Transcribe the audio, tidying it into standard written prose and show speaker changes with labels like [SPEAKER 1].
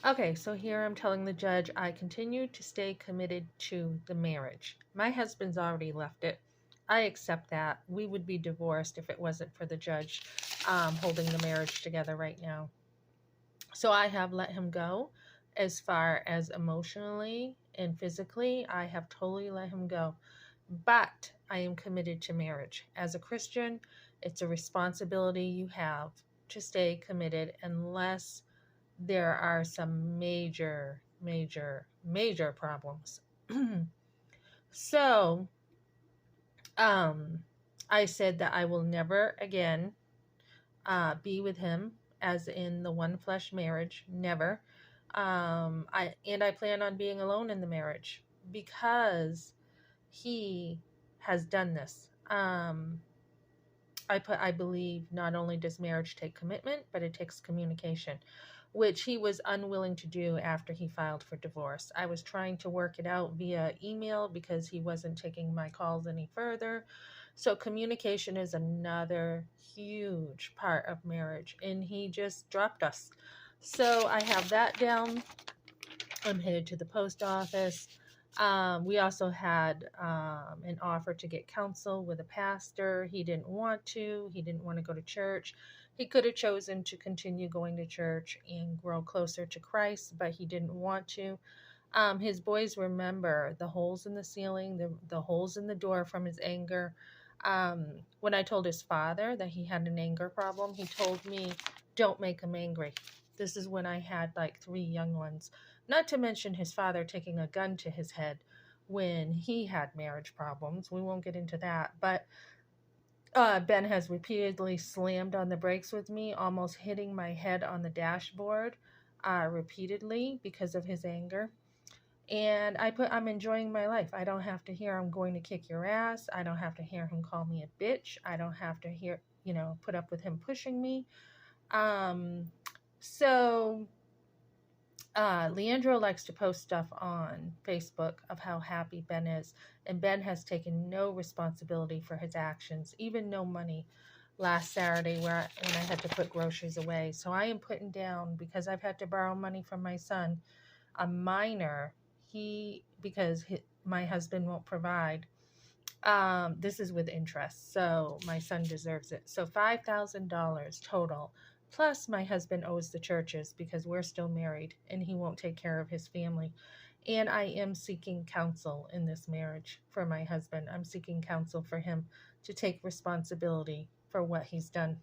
[SPEAKER 1] Okay, so here I'm telling the judge I continue to stay committed to the marriage. My husband's already left it. I accept that. We would be divorced if it wasn't for the judge holding the marriage together right now. So I have let him go as far as emotionally and physically. I have totally let him go. But I am committed to marriage. As a Christian, it's a responsibility you have to stay committed unless there are some major problems. So, um, I said that I will never again be with him, as in the one flesh marriage, never. I plan on being alone in the marriage because he has done this. I believe not only does marriage take commitment, but it takes communication, which he was unwilling to do after he filed for divorce. I was trying to work it out via email because he wasn't taking my calls any further. So communication is another huge part of marriage, and he just dropped us. So I have that down. I'm headed to the post office. We also had an offer to get counsel with a pastor. He didn't want to. He didn't want to go to church. He could have chosen to continue going to church and grow closer to Christ, but he didn't want to. His boys remember the holes in the ceiling, the holes in the door from his anger. When I told his father that he had an anger problem, he told me, "Don't make him angry." This is when I had like three young ones. Not to mention his father taking a gun to his head when he had marriage problems. We won't get into that. But Ben has repeatedly slammed on the brakes with me, almost hitting my head on the dashboard repeatedly because of his anger. And I'm enjoying my life. I don't have to hear I'm going to kick your ass. I don't have to hear him call me a bitch. I don't have to hear, put up with him pushing me. Um, so Leandro likes to post stuff on Facebook of how happy Ben is, and Ben has taken no responsibility for his actions, even no money last Saturday when I had to put groceries away. So I am putting down, because I've had to borrow money from my son, a minor. My husband won't provide. This is with interest, so my son deserves it. So $5,000 total. Plus, my husband owes the churches because we're still married and he won't take care of his family. And I am seeking counsel in this marriage for my husband. I'm seeking counsel for him to take responsibility for what he's done.